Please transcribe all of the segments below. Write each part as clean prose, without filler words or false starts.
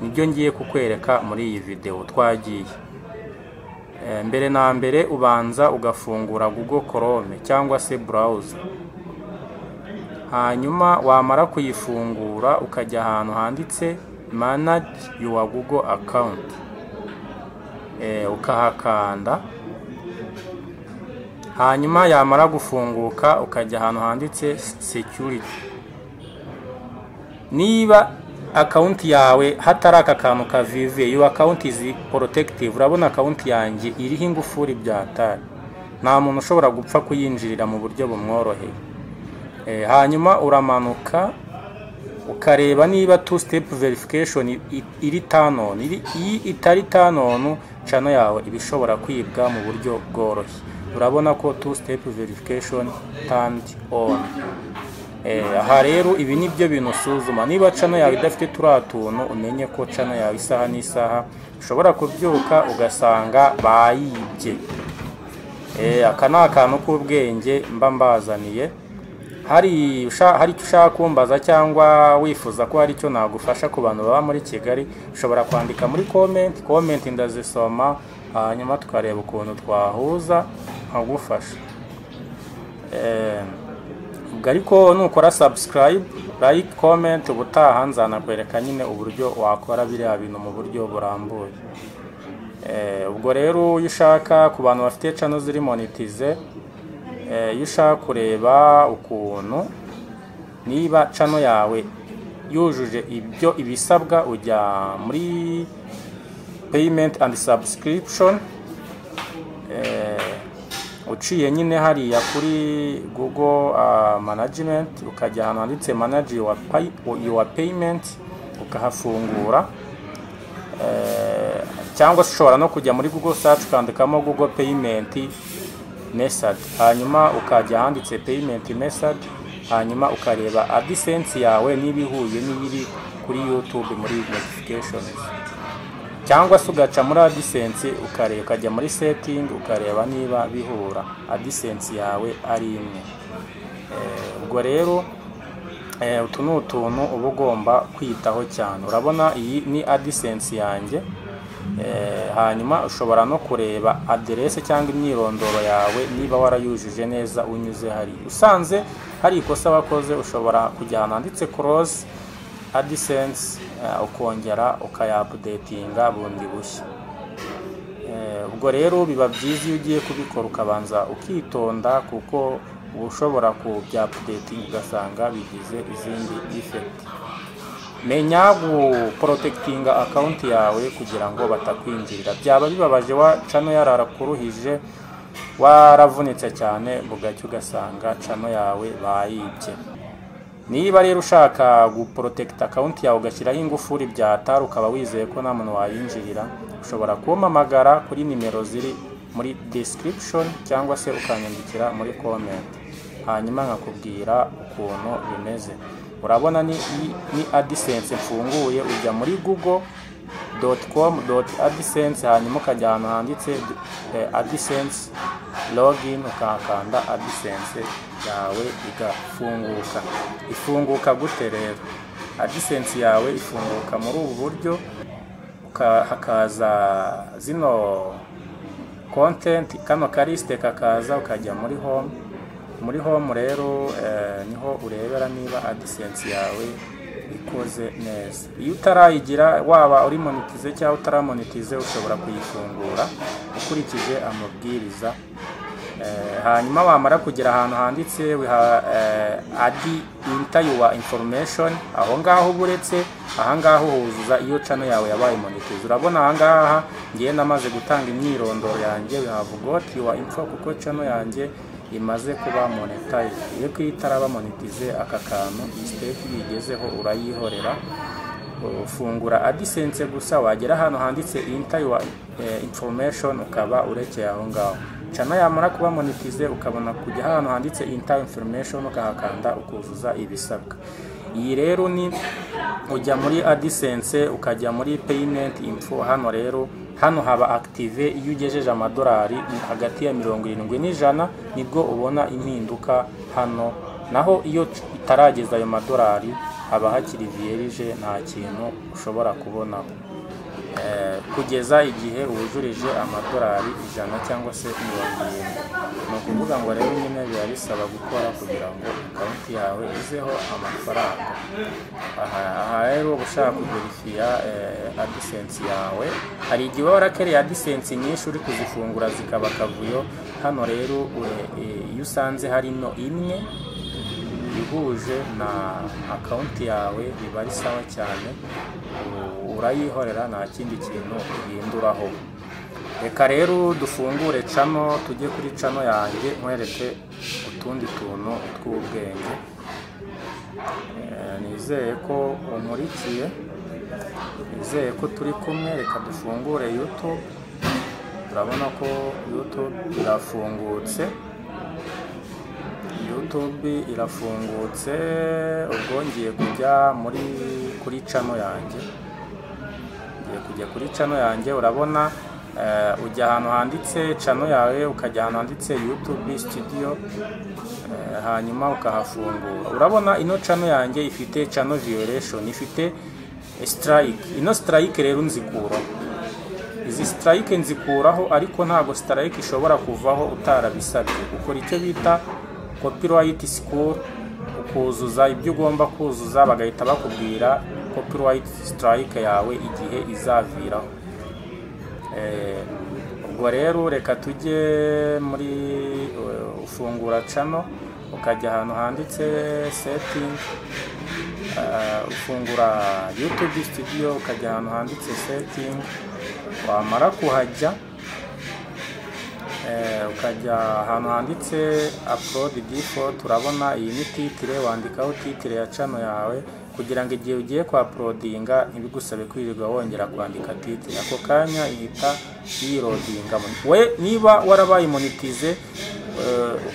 nibyo ngiye kukwereka muri iyi video. Twagiye mbere na mbere ubanza ugafungura Google Chrome cyangwa se browser, hanyuma wamara kuyifungura ukajya ahantu handitse manage your Google account, ukahakanda. Hanyuma yamara gufunguka ukajya ahantu handitse security. Niba account yawe hatari aka kantu ka vive, your account is protective, urabona account yanjye iriho ingufuri byatari, nta muntu ushobora gupfa kuyinjirira mu buryo bumworoheye. Hanyuma uramanuka ukareba niba two step verification iri turn on. Iyi itari turn on, channel yawe ibishobora kwibwa mu buryo bworoshye. Urabona ko two step verification turned on. Aha rero ibi nibyo bintu usuzuma. Niba channel yawe idafite turatuntu, umenye ko channel yawe isaha n'isaha ushobora kubyuka ugasanga bayibye. Aka ni akantu k'ubwenge mba mbazaniye. Hari icyo ushaka kumbaza cyangwa wifuza ko hari icyo nagufasha ku bantu baba muri Kigali, ushobora kwandika muri comment ndazisoma, hanyuma tukareba ukuntu twahuza nkagufasha. Ariko nukora subscribe, like, comment, ubutaha nzanakwereka nyine uburyo wakora biriya bintu mu buryo burambuye. Ubwo rero iyo ushaka ku bantu bafite channel ziri monetize, iyo ushaka kureba ukuntu niba channel yawe yujuje ibyo ibisabwa, ujya muri payment and subscription, uciye nyine hariya kuri Google management, ukajya ahantu handitse manage your payment ukahafungura, cyangwa ushobora no kujya muri Google search ukandikamo Google payment method, hanyuma ukajya handitse payment method, hanyuma ukareba AdSense yawe nibihuye n'ibiri kuri YouTube muri notifications, cyangwa se ugaca muri AdSense ukareba, ukajya muri setting ukareba niba bihura AdSense yawe ari imwe. Ubwo rero utu ni utuntu uba ugomba kwitaho cyane. Urabona iyi ni AdSense yanjye. Hanyuma ushobora no kureba address cyangwa imyirondoro yawe niba warayujuje neza unyuze hari. Usanze hari ikosa wakoze, ushobora kujya ahantu handitse close AdSense, ukongera ukaya-updatinga bundi bushya. Ubwo rero biba byiza iyo ugiye kubikora ukabanza ukitonda, kuko ushobora kubya-updating ugasanga bigize izindi defect. Menya protectinga account yawe kugira ngo batakwinjirira. Byaba bibabaje wa channel yararakuruhije, waravunitse cyane, bugacyo ugasanga channel yawe bayibye. Niba rero ushaka guprotect account yawe ugashyiraho ingufuri byatari, ukaba wizeye ko nta muntu wayinjirira, ushobora kumpamagara kuri nimero ziri muri description, cyangwa se ukanyandikira muri comment, hanyuma nkakubwira ukuntu bimeze. Urabona ni AdSense mfunguye, ujya muri google.com/AdSense, hanyuma ukajya ahantu handitse AdSense login, ukakanda AdSense yawe igafunguka. Ifunguka gute rero? AdSense yawe ifunguka muri ubu buryo, hakaza zino content, kano kariste kakaza, ukajya muri home. Muri home rero niho urebera niba AdSense yawe ikoze neza. Iyo utarayigira, waba uri monetize cyangwa utaramonetize, ushobora kuyifungura ukurikije amabwiriza. Hanyuma wamara kugera ahantu handitse enter your information, aho ngaho buretse aha ngaho huzuza iyo channel yawe yabaye monetize. Urabona aha ngaha ngiye namaze gutanga imyirondoro yanjye, we have got your info, kuko channel yanjye imaze kuba monetize. Iyo kwitaraba monetize, aka kantu step yigezeho urayihorera, ufungura AdSense gusa, wagera ahantu handitse enter your information ukaba urekeye aho ngaho. Channel yamara kuba monetize, ukabona kujya ahantu handitse enter information, ukahakanda ukuzuza ibisabwa. Iyi rero ni ujya muri AdSense ukajya muri payment info. Hano rero haba active iyo ugejeje amadolari hagati ya 70 n'ijana, nibwo ubona impinduka hano. Naho iyo itarageza ayo madolari haba hakiri vierge, nta kintu ushobora kubonaho kugeza igihe wujurije amadolari 100 cyangwa se 70. ni ukuvuga ngo rero nyine biba bisaba gukora kugira ngo akawunti yawe izeho amafaranga. aha rero ushaka kuverifiya AdSense yawe, hari igihe warakereye AdSense nyinshi uri kuzifungura zikaba kavuyo. hano rero iyo usanze hari no imwe ihuje na akawunti yawe biba ari sawa cyane, urayihorera nta kindi kintu uhinduraho. Reka rero dufungure channel, tujye kuri channel yanjye nkwereke utundi tuntu tw'ubwenge. Nizeye ko umurikiye, nizeye ko turi kumwe. Reka dufungure YouTube. Urabona ko YouTube irafungutse, YouTube irafungutse. ubwo ngiye kujya kuri channel yanjye, kuri channel yanjye. urabona ujya ahantu handitse channel yawe, ukajya ahantu handitse YouTube Studio, hanyuma ukahafungura. urabona ino channel yanjye ifite channel violation, ifite strike. ino strike rero nzikuraho, izi strike nzikuraho, ariko ntago strike ishobora kuvaho utarabisabye. ukora icyo bita copyright score, ukuzuza ibyo ugomba kuzuza, bagahita bakubwira copyright strike yawe igihe izaviraho. ubwo rero reka tujye muri ufungura channel, ukajya ahantu handitse setting, ufungura YouTube Studio, ukajya ahantu handitse setting. wamara kuhajya ukajya ahantu handitse upload default. urabona iyi ni title, wandikaho title ya channel yawe kugira ngo igihe ugiye kwa uploadinga ntibigusabe kwirirwa wongera kwandika title. ako kanya ihita yirodinga. we niba warabaye monetize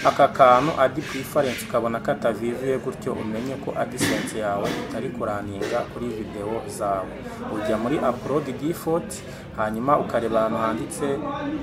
aka kantu ad preference ukabona katavivuye gutyo, umenye ko AdSense yawe itari kuraninga kuri video zawe. ujya muri upload default, hanyuma ukareba ahantu handitse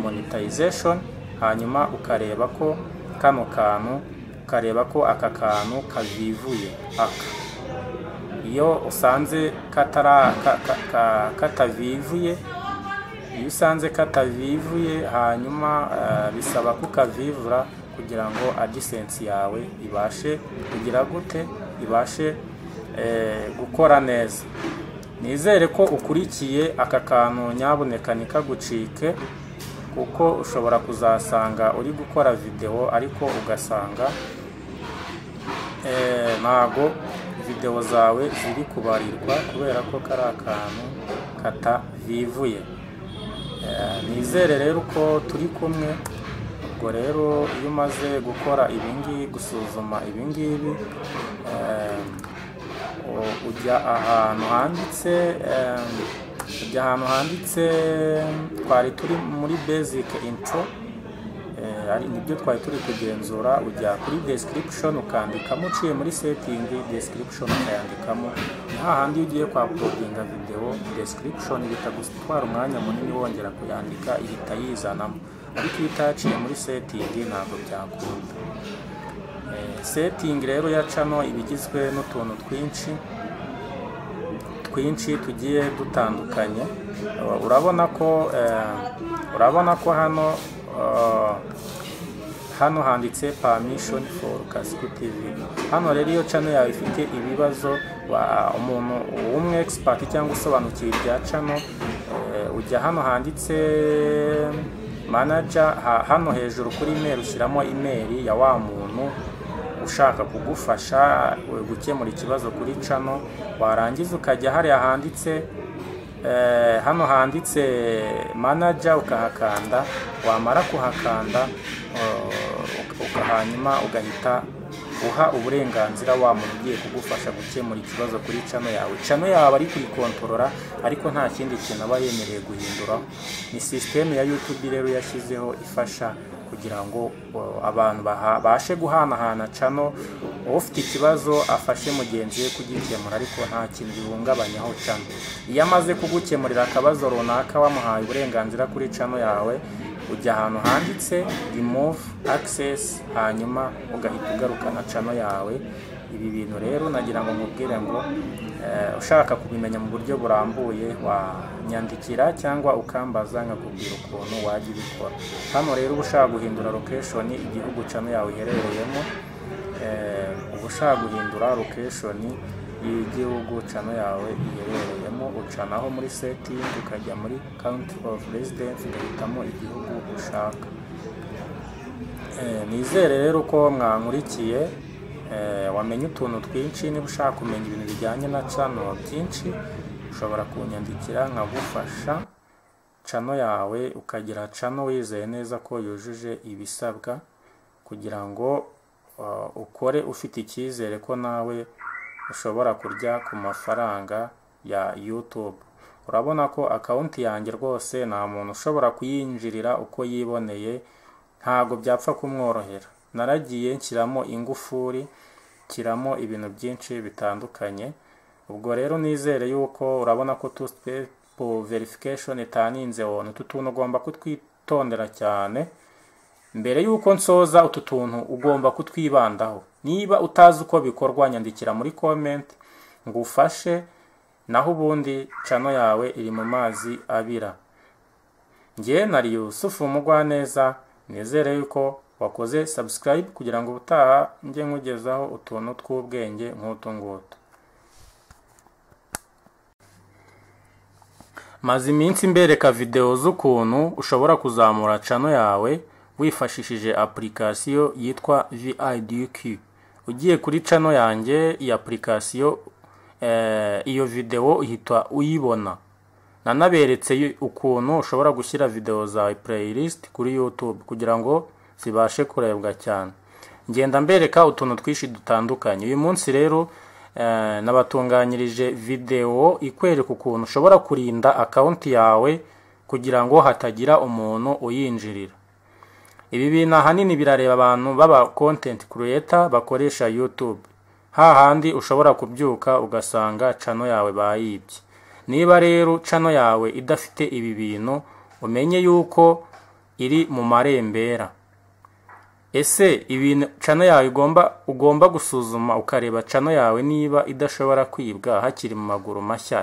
monetization, hanyuma ukareba ko kano kantu, ukareba ko aka kantu kavivuye. iyo usanze katavivuye, iyo usanze katavivuye, hanyuma bisaba kukavivura kugira ngo AdSense yawe ibashe kugira gute, ibashe gukora neza. nizere ko ukurikiye aka kantu, nyabuneka nikagucike, kuko ushobora kuzasanga uri gukora video ariko ugasanga ntago video zawe ziri kubarirwa kubera ko kari akantu katavivuye. nizere rero ko turi kumwe. ubwo rero iyo umaze gukora ibingibi, gusuzuma ibingibi, ujya ahantu handitse twari turi muri basic intro, nibyo twari turi kugenzura. ujya kuri description ukandikamo, uciye muri setting description ukayandikamo. hahandi ugiye kwa uploadinga video, description bitagutwara umwanya munini wongera kuyandika, ihita yizanamo. ariko iyo utaciye muri setting ntabwo byakunda. setting rero ya channel ibigizwe n'utuntu twinshi tugiye dutandukanye. urabona ko hano handitse permission for Kasiku TV. hano rero iyo channel yawe ifite ibibazo, umuntu umwe expert cyangwa usobanukiwe ibya channel, ujya hano handitse manager. hano hejuru kuri email ushyiramo email ya wa muntu ushaka kugufasha gukemura ikibazo kuri channel. warangiza ukajya hariya handitse hano handitse manager, ukahakanda. wamara kuhakanda hanyuma ugahita uha uburenganzira wa muntu ugiye kugufasha gukemura ikibazo kuri channel yawe. channel yawe ari kuyikontorora, ariko nta kindi kintu aba yemereye guhinduraho. ni system ya YouTube rero yashyizeho ifasha kugira ngo abantu bashe guhanahana channel. ufite ikibazo afashe mugenzi we kugikemura, ariko nta kintu bihungabanyaho channel. iyo amaze kugukemurira akabazo runaka, wamuhaye uburenganzira kuri channel yawe, ujya ahantu handitse remove access, hanyuma ugahita ugarukana channel yawe Ibi bintu rero nagira ngo nkubwire ngo ushaka kubimenya mu buryo burambuye wanyandikira cyangwa ukambaza nkakubwira ukuntu wajya ubikora. Hano rero uba ushaka guhindura location igihugu channel yawe iherereyemo, uba ushaka guhindura location y'igihugu channel yawe iherereyemo, ucanaho muri setting ukajya muri country of residence ugahitamo igihugu ushaka. Nizere rero ko mwankurikiye wamenye utuntu twinshi. Niba ushaka kumenya ibintu bijyanye na channel byinshi ushobora kunyandikira nkagufasha channel yawe ukagira channel wizeye neza ko yujuje ibisabwa, kugira ngo ukore ufite icyizere ko nawe ushobora kurya ku mafaranga ya YouTube. Urabona ko account yanjye rwose nta muntu ushobora kuyinjirira uko yiboneye, ntago byapfa kumworohera. Naragiye nshyiramo ingufuri, nshyiramo ibintu byinshi bitandukanye. Ubwo rero nizere yuko urabona ko two step verification itaninze on. Utu tuntu ugomba kutwitondera cyane mbere yuko nsoza. Utu tuntu ugomba kutwibandaho. Niba utazi uko bikorwa nyandikira muri comment ngufashe, naho ubundi channel yawe iri mu mazi abira. Njye nari Yusufu Mugwaneza, nizere yuko wakoze subscribe kugira ngo ubutaha njye nkugezaho utuntu tw'ubwenge nk'utu ngutu. Maze iminsi mbereka video z'ukuntu ushobora kuzamura channel yawe wifashishije application yitwa VIDQ. Ugiye kuri channel yanjye iyi application iyo video uhita uyibona. Nanaberetse ukuntu ushobora gushyira video za playlist kuri YouTube kugira ngo zibashe kurebwa cyane. Ngenda mbereka utuntu twishi dutandukanye. Uyu munsi rero nabatunganyirije video ikwereka ukuntu ushobora kurinda account yawe kugira ngo hatagira umuntu uyinjirira. Ibi bintu ahanini birareba abantu baba content creator bakoresha YouTube. Hahandi ushobora kubyuka ugasanga channel yawe bayibye. Niba rero channel yawe idafite ibi bintu, umenye yuko iri mu marembera. Ese ibintu channel yawe ugomba gusuzuma ukareba channel yawe niba idashobora kwibwa hakiri mu maguru mashya.